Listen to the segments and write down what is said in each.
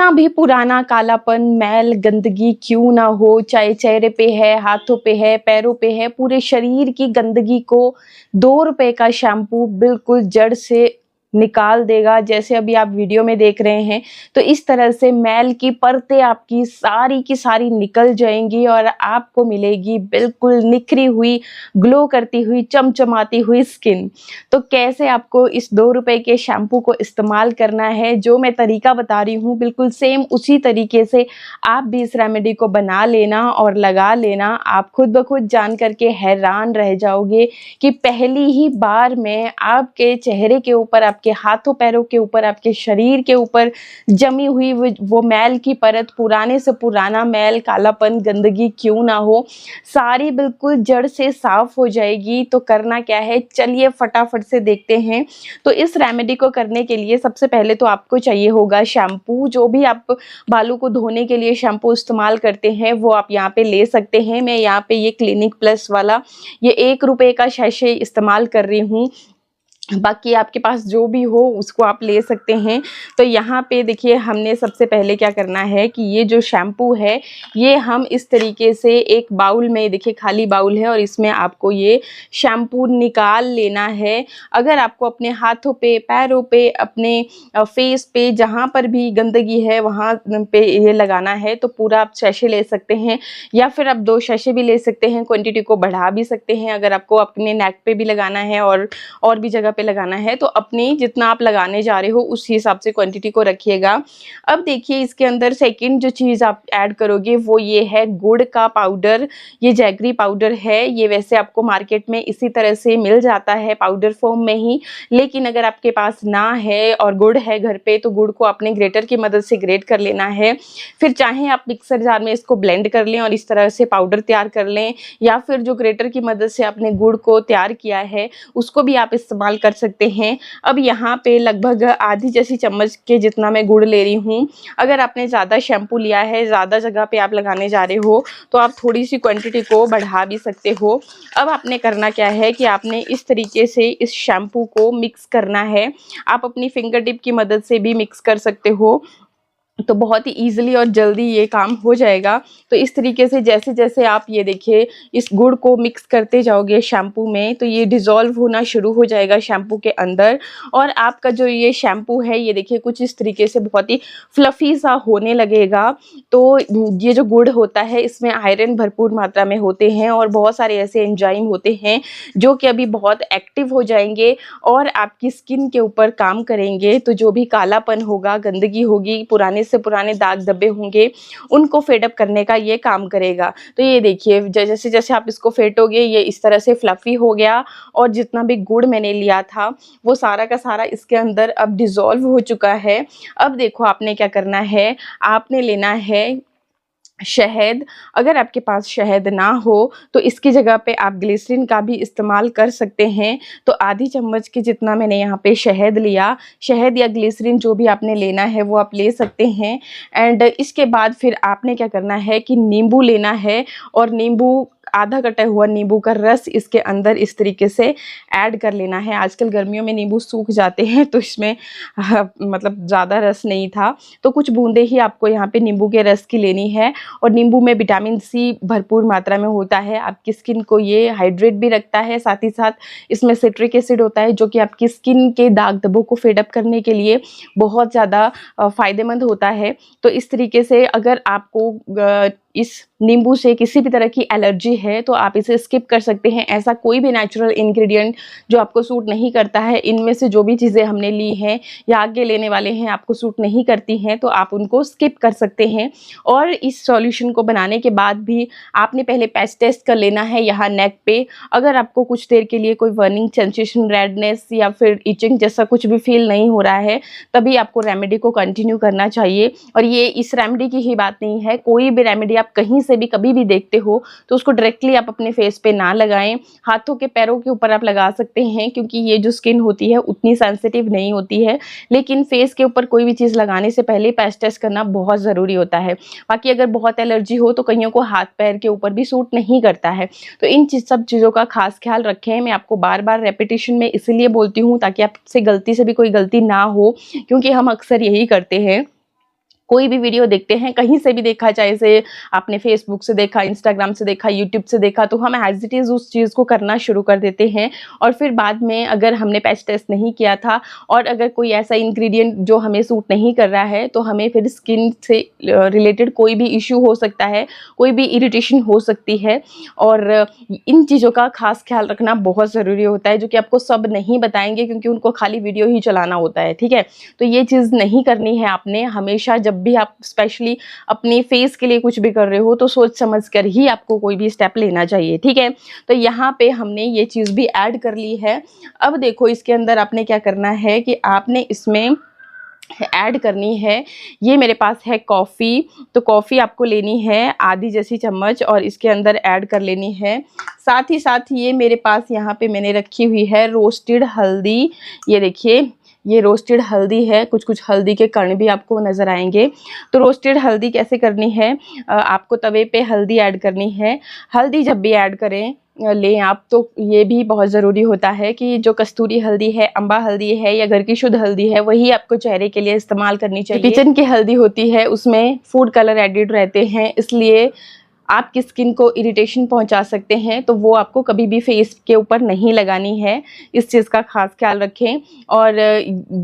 कितना भी पुराना कालापन, मैल, गंदगी क्यों ना हो, चाहे चेहरे पे है, हाथों पे है, पैरों पे है, पूरे शरीर की गंदगी को ₹2 का शैम्पू बिल्कुल जड़ से निकाल देगा। जैसे अभी आप वीडियो में देख रहे हैं, तो इस तरह से मैल की परतें आपकी सारी की सारी निकल जाएँगी और आपको मिलेगी बिल्कुल निखरी हुई, ग्लो करती हुई, चमचमाती हुई स्किन। तो कैसे आपको इस ₹2 के शैम्पू को इस्तेमाल करना है, जो मैं तरीका बता रही हूँ, बिल्कुल सेम उसी तरीके से आप भी इस रेमेडी को बना लेना और लगा लेना। आप खुद ब खुद जान कर के हैरान रह जाओगे कि पहली ही बार में आपके चेहरे के ऊपर, आपके हाथों पैरों के ऊपर, आपके शरीर के ऊपर जमी हुई वो मैल की परत, पुराने से पुराना मैल, कालापन, गंदगी क्यों ना हो, सारी बिल्कुल जड़ से साफ हो जाएगी। तो करना क्या है, चलिए फटाफट से देखते हैं। तो इस रेमेडी को करने के लिए सबसे पहले तो आपको चाहिए होगा शैम्पू। जो भी आप बालों को धोने के लिए शैम्पू इस्तेमाल करते हैं वो आप यहाँ पे ले सकते हैं। मैं यहाँ पे ये क्लिनिक प्लस वाला ये ₹1 का सैशे इस्तेमाल कर रही हूँ। बाकी आपके पास जो भी हो उसको आप ले सकते हैं। तो यहाँ पे देखिए, हमने सबसे पहले क्या करना है कि ये जो शैम्पू है ये हम इस तरीके से एक बाउल में, देखिए खाली बाउल है और इसमें आपको ये शैम्पू निकाल लेना है। अगर आपको अपने हाथों पे, पैरों पे, अपने फेस पे, जहाँ पर भी गंदगी है वहाँ पे ये लगाना है तो पूरा आप सैशे ले सकते हैं या फिर आप 2 सैशे भी ले सकते हैं। क्वांटिटी को बढ़ा भी सकते हैं। अगर आपको अपने नेक पे भी लगाना है और भी जगह पे लगाना है तो अपनी जितना आप लगाने जा रहे हो उस हिसाब से क्वांटिटी को रखिएगा। अब देखिए, इसके अंदर सेकंड जो चीज़ आप ऐड करोगे वो ये है गुड़ का पाउडर। ये जैगरी पाउडर है। ये वैसे आपको मार्केट में इसी तरह से मिल जाता है पाउडर फॉर्म में ही, लेकिन अगर आपके पास ना है और गुड़ है घर पे तो गुड़ को अपने ग्रेटर की मदद से ग्रेट कर लेना है। फिर चाहे आप मिक्सर जार में इसको ब्लेंड कर लें और इस तरह से पाउडर तैयार कर लें, या फिर जो ग्रेटर की मदद से आपने गुड़ को तैयार किया है उसको भी आप इस्तेमाल कर सकते हैं। अब यहाँ पे लगभग आधी जैसी चम्मच के जितना मैं गुड़ ले रही हूँ। अगर आपने ज़्यादा शैम्पू लिया है, ज़्यादा जगह पे आप लगाने जा रहे हो तो आप थोड़ी सी क्वांटिटी को बढ़ा भी सकते हो। अब आपने करना क्या है कि आपने इस तरीके से इस शैम्पू को मिक्स करना है। आप अपनी फिंगर टिप की मदद से भी मिक्स कर सकते हो, तो बहुत ही ईज़िली और जल्दी ये काम हो जाएगा। तो इस तरीके से जैसे-जैसे आप ये देखिए इस गुड़ को मिक्स करते जाओगे शैम्पू में तो ये डिज़ोल्व होना शुरू हो जाएगा शैम्पू के अंदर, और आपका जो ये शैम्पू है ये देखिए कुछ इस तरीके से बहुत ही फ्लफ़ी सा होने लगेगा। तो ये जो गुड़ होता है इसमें आयरन भरपूर मात्रा में होते हैं और बहुत सारे ऐसे एंजाइम होते हैं जो कि अभी बहुत एक्टिव हो जाएँगे और आपकी स्किन के ऊपर काम करेंगे। तो जो भी कालापन होगा, गंदगी होगी, पुराने से पुराने दाग धब्बे होंगे, उनको फेड अप करने का ये काम करेगा। तो ये देखिए जैसे जैसे आप इसको फेंटोगे ये इस तरह से फ्लफी हो गया और जितना भी गुड़ मैंने लिया था वो सारा का सारा इसके अंदर अब डिज़ोल्व हो चुका है। अब देखो आपने क्या करना है, आपने लेना है शहद। अगर आपके पास शहद ना हो तो इसकी जगह पे आप ग्लिसरीन का भी इस्तेमाल कर सकते हैं। तो आधी चम्मच के जितना मैंने यहाँ पे शहद लिया। शहद या ग्लिसरीन जो भी आपने लेना है वो आप ले सकते हैं। एंड इसके बाद फिर आपने क्या करना है कि नींबू लेना है और नींबू, आधा कटा हुआ नींबू का रस इसके अंदर इस तरीके से ऐड कर लेना है। आजकल गर्मियों में नींबू सूख जाते हैं तो इसमें मतलब ज़्यादा रस नहीं था, तो कुछ बूंदे ही आपको यहाँ पे नींबू के रस की लेनी है। और नींबू में विटामिन सी भरपूर मात्रा में होता है, आपकी स्किन को ये हाइड्रेट भी रखता है। साथ ही साथ इसमें सिट्रिक एसिड होता है जो कि आपकी स्किन के दाग धब्बों को फेड अप करने के लिए बहुत ज़्यादा फ़ायदेमंद होता है। तो इस तरीके से अगर आपको इस नींबू से किसी भी तरह की एलर्जी है तो आप इसे स्किप कर सकते हैं। ऐसा कोई भी नेचुरल इंग्रेडिएंट जो आपको सूट नहीं करता है, इनमें से जो भी चीज़ें हमने ली हैं या आगे लेने वाले हैं आपको सूट नहीं करती हैं तो आप उनको स्किप कर सकते हैं। और इस सॉल्यूशन को बनाने के बाद भी आपने पहले पैच टेस्ट कर लेना है यहाँ नेक पे। अगर आपको कुछ देर के लिए कोई बर्निंग सेंसेशन, रेडनेस या फिर इचिंग जैसा कुछ भी फील नहीं हो रहा है तभी आपको रेमेडी को कंटिन्यू करना चाहिए। और ये इस रेमेडी की ही बात नहीं है, कोई भी रेमेडी आप कहीं से भी कभी भी देखते हो तो उसको डायरेक्टली आप अपने फेस पे ना लगाएं। हाथों के पैरों के ऊपर आप लगा सकते हैं क्योंकि ये जो स्किन होती है उतनी सेंसिटिव नहीं होती है, लेकिन फेस के ऊपर कोई भी चीज़ लगाने से पहले पैच टेस्ट करना बहुत ज़रूरी होता है। बाकी अगर बहुत एलर्जी हो तो कईयों को हाथ पैर के ऊपर भी सूट नहीं करता है। तो इन सब चीज़ों का खास ख्याल रखें। मैं आपको बार बार रेपिटेशन में इसलिए बोलती हूँ ताकि आपसे गलती से भी कोई गलती ना हो, क्योंकि हम अक्सर यही करते हैं। कोई भी वीडियो देखते हैं, कहीं से भी देखा, चाहे से आपने फेसबुक से देखा, इंस्टाग्राम से देखा, यूट्यूब से देखा, तो हम एज़ इट इज़ उस चीज़ को करना शुरू कर देते हैं। और फिर बाद में अगर हमने पैच टेस्ट नहीं किया था और अगर कोई ऐसा इंग्रेडिएंट जो हमें सूट नहीं कर रहा है, तो हमें फिर स्किन से रिलेटेड कोई भी इश्यू हो सकता है, कोई भी इरिटेशन हो सकती है। और इन चीज़ों का खास ख्याल रखना बहुत ज़रूरी होता है, जो कि आपको सब नहीं बताएंगे क्योंकि उनको खाली वीडियो ही चलाना होता है, ठीक है। तो ये चीज़ नहीं करनी है आपने। हमेशा जब भी आप स्पेशली अपनी फेस के लिए कुछ भी कर रहे हो तो सोच समझ कर ही आपको कोई भी स्टेप लेना चाहिए, ठीक है। तो यहाँ पे हमने ये चीज़ भी ऐड कर ली है। अब देखो इसके अंदर आपने क्या करना है कि आपने इसमें ऐड करनी है, ये मेरे पास है कॉफ़ी। तो कॉफ़ी आपको लेनी है आधी जैसी चम्मच और इसके अंदर ऐड कर लेनी है। साथ ही साथ ये मेरे पास यहाँ पे मैंने रखी हुई है रोस्टेड हल्दी। ये देखिए, ये रोस्टेड हल्दी है, कुछ कुछ हल्दी के कण भी आपको नज़र आएंगे। तो रोस्टेड हल्दी कैसे करनी है, आपको तवे पे हल्दी ऐड करनी है। हल्दी जब भी ऐड करें लें आप, तो ये भी बहुत ज़रूरी होता है कि जो कस्तूरी हल्दी है, अम्बा हल्दी है या घर की शुद्ध हल्दी है, वही आपको चेहरे के लिए इस्तेमाल करनी चाहिए। किचन की हल्दी होती है उसमें फूड कलर एडिड रहते हैं, इसलिए आपकी स्किन को इरिटेशन पहुंचा सकते हैं, तो वो आपको कभी भी फेस के ऊपर नहीं लगानी है। इस चीज़ का खास ख्याल रखें। और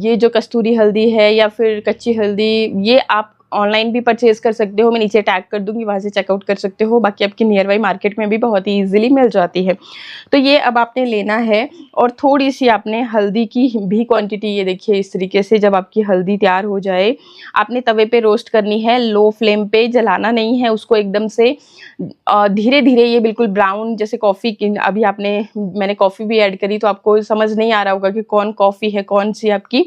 ये जो कस्तूरी हल्दी है या फिर कच्ची हल्दी, ये आप ऑनलाइन भी परचेज़ कर सकते हो, मैं नीचे टैग कर दूंगी, वहाँ से चेकआउट कर सकते हो। बाकी आपकी नियर बाई मार्केट में भी बहुत ही ईजिली मिल जाती है। तो ये अब आपने लेना है और थोड़ी सी आपने हल्दी की भी क्वांटिटी, ये देखिए इस तरीके से जब आपकी हल्दी तैयार हो जाए, आपने तवे पे रोस्ट करनी है, लो फ्लेम पे, जलाना नहीं है उसको एकदम से। धीरे धीरे ये बिल्कुल ब्राउन, जैसे कॉफ़ी की अभी मैंने कॉफ़ी भी ऐड करी तो आपको समझ नहीं आ रहा होगा कि कौन कॉफ़ी है, कौन सी आपकी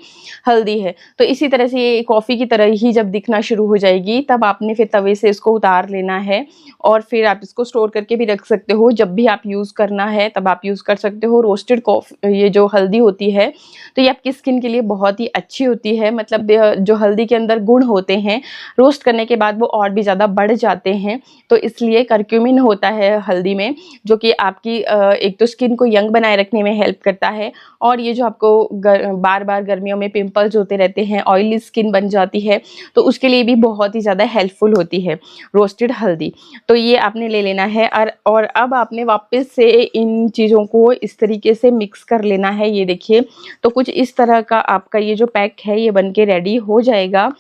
हल्दी है। तो इसी तरह से ये कॉफ़ी की तरह ही जब दिखना शुरू हो जाएगी, तब आपने फिर तवे से इसको उतार लेना है और फिर आप इसको स्टोर करके भी रख सकते हो। जब भी आप यूज़ करना है तब आप यूज़ कर सकते हो। रोस्टेड ये जो हल्दी होती है, तो ये आपकी स्किन के लिए बहुत ही अच्छी होती है। मतलब जो हल्दी के अंदर गुण होते हैं, रोस्ट करने के बाद वो और भी ज़्यादा बढ़ जाते हैं। तो इसलिए करक्यूमिन होता है हल्दी में, जो कि आपकी एक तो स्किन को यंग बनाए रखने में हेल्प करता है, और ये जो आपको बार बार गर्मियों में पिंपल्स होते रहते हैं, ऑयली स्किन बन जाती है, तो उसके लिए भी बहुत ही ज़्यादा हेल्पफुल होती है रोस्टेड हल्दी। तो ये आपने ले लेना है। और अब आपने वापस से इन चीज़ों को इस तरीके से मिक्स कर लेना है। ये देखिए, तो कुछ इस तरह का आपका ये जो पैक है ये बन के रेडी हो जाएगा।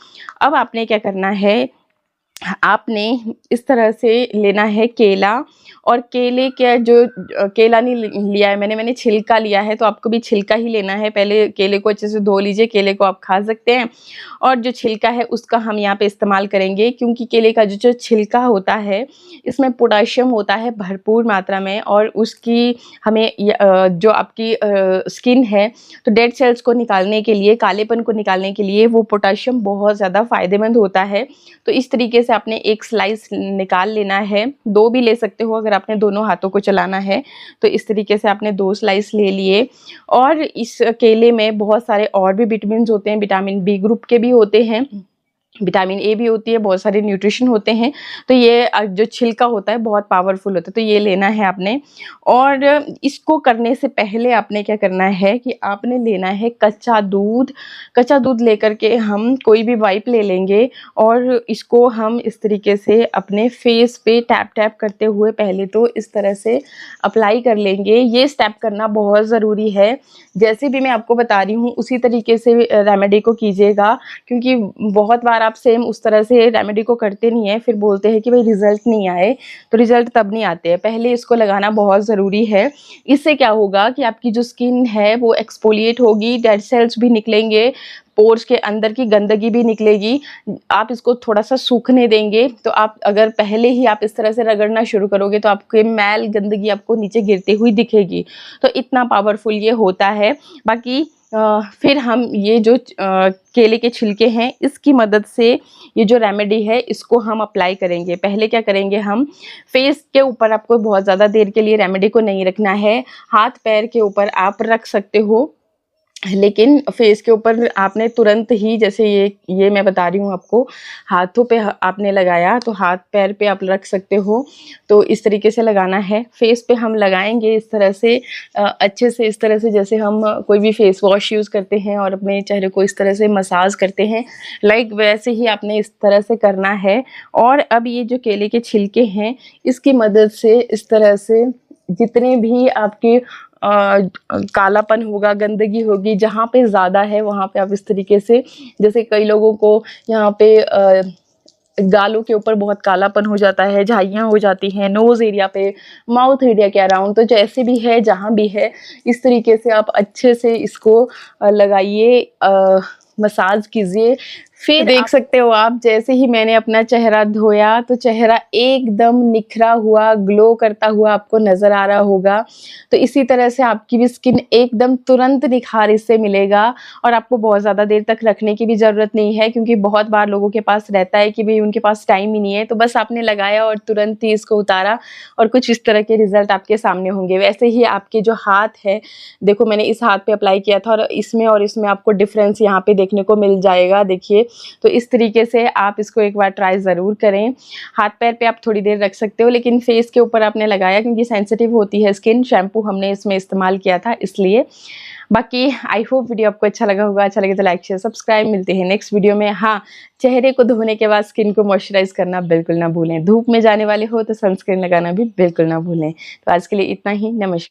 अब आपने क्या करना है, आपने इस तरह से लेना है केला। और केले का जो केला नहीं लिया है मैंने छिलका लिया है, तो आपको भी छिलका ही लेना है। पहले केले को अच्छे से धो लीजिए, केले को आप खा सकते हैं, और जो छिलका है उसका हम यहाँ पे इस्तेमाल करेंगे, क्योंकि केले का जो छिलका होता है इसमें पोटेशियम होता है भरपूर मात्रा में, और उसकी हमें जो आपकी स्किन है, तो डेड सेल्स को निकालने के लिए, कालेपन को निकालने के लिए वो पोटेशियम बहुत ज़्यादा फ़ायदेमंद होता है। तो इस तरीके से आपने एक स्लाइस निकाल लेना है, 2 भी ले सकते हो अगर आपने दोनों हाथों को चलाना है। तो इस तरीके से आपने 2 स्लाइस ले लिए। और इस केले में बहुत सारे और भी विटामिन होते हैं, विटामिन बी ग्रुप के भी होते हैं, विटामिन ए भी होती है, बहुत सारे न्यूट्रिशन होते हैं। तो ये जो छिलका होता है बहुत पावरफुल होता है, तो ये लेना है आपने। और इसको करने से पहले आपने क्या करना है कि आपने लेना है कच्चा दूध। कच्चा दूध लेकर के हम कोई भी वाइप ले लेंगे और इसको हम इस तरीके से अपने फेस पे टैप टैप करते हुए पहले तो इस तरह से अप्लाई कर लेंगे। ये स्टेप करना बहुत ज़रूरी है। जैसे भी मैं आपको बता रही हूँ उसी तरीके से रेमेडी को कीजिएगा, क्योंकि बहुत बार आप सेम उस तरह से रेमेडी को करते नहीं है, फिर बोलते हैं कि भाई रिजल्ट नहीं आए। तो रिजल्ट तब नहीं आते हैं, पहले इसको लगाना बहुत ज़रूरी है। इससे क्या होगा कि आपकी जो स्किन है वो एक्सफोलिएट होगी, डेड सेल्स भी निकलेंगे, पोर्स के अंदर की गंदगी भी निकलेगी। आप इसको थोड़ा सा सूखने देंगे, तो आप अगर पहले ही आप इस तरह से रगड़ना शुरू करोगे तो आपके मैल गंदगी आपको नीचे गिरती हुई दिखेगी। तो इतना पावरफुल ये होता है। बाकी फिर हम ये जो केले के छिलके हैं इसकी मदद से ये जो रेमेडी है इसको हम अप्लाई करेंगे। पहले क्या करेंगे, हम फेस के ऊपर, आपको बहुत ज़्यादा देर के लिए रेमेडी को नहीं रखना है, हाथ पैर के ऊपर आप रख सकते हो। लेकिन फेस के ऊपर आपने तुरंत ही, जैसे ये मैं बता रही हूँ आपको, हाथों पे आपने लगाया तो हाथ पैर पे आप रख सकते हो, तो इस तरीके से लगाना है। फेस पे हम लगाएंगे इस तरह से, अच्छे से, इस तरह से जैसे हम कोई भी फेस वॉश यूज़ करते हैं और अपने चेहरे को इस तरह से मसाज करते हैं, लाइक वैसे ही आपने इस तरह से करना है। और अब ये जो केले के छिलके हैं, इसकी मदद से इस तरह से जितने भी आपके कालापन होगा, गंदगी होगी, जहाँ पे ज़्यादा है वहाँ पे आप इस तरीके से, जैसे कई लोगों को यहाँ पे गालों के ऊपर बहुत कालापन हो जाता है, झाइयाँ हो जाती हैं नोज़ एरिया पे, माउथ एरिया के अराउंड, तो जैसे भी है, जहाँ भी है, इस तरीके से आप अच्छे से इसको लगाइए, मसाज कीजिए। फिर देख सकते हो आप, जैसे ही मैंने अपना चेहरा धोया तो चेहरा एकदम निखरा हुआ, ग्लो करता हुआ आपको नज़र आ रहा होगा। तो इसी तरह से आपकी भी स्किन एकदम तुरंत निखार इससे मिलेगा, और आपको बहुत ज़्यादा देर तक रखने की भी ज़रूरत नहीं है, क्योंकि बहुत बार लोगों के पास रहता है कि भाई उनके पास टाइम ही नहीं है, तो बस आपने लगाया और तुरंत ही इसको उतारा और कुछ इस तरह के रिजल्ट आपके सामने होंगे। वैसे ही आपके जो हाथ है, देखो मैंने इस हाथ पे अप्लाई किया था और इसमें आपको डिफरेंस यहाँ पे देखने को मिल जाएगा, देखिए। तो इस तरीके से आप इसको एक बार ट्राई ज़रूर करें। हाथ पैर पे आप थोड़ी देर रख सकते हो, लेकिन फेस के ऊपर आपने लगाया क्योंकि सेंसिटिव होती है स्किन, शैम्पू हमने इसमें इस्तेमाल किया था इसलिए। बाकी आई होप वीडियो आपको अच्छा लगा होगा। अच्छा लगे तो लाइक शेयर सब्सक्राइब। मिलते हैं नेक्स्ट वीडियो में। हाँ, चेहरे को धोने के बाद स्किन को मॉइस्चराइज करना बिल्कुल ना भूलें। धूप में जाने वाले हो तो सनस्क्रीन लगाना भी बिल्कुल ना भूलें। तो आज के लिए इतना ही। नमस्कार।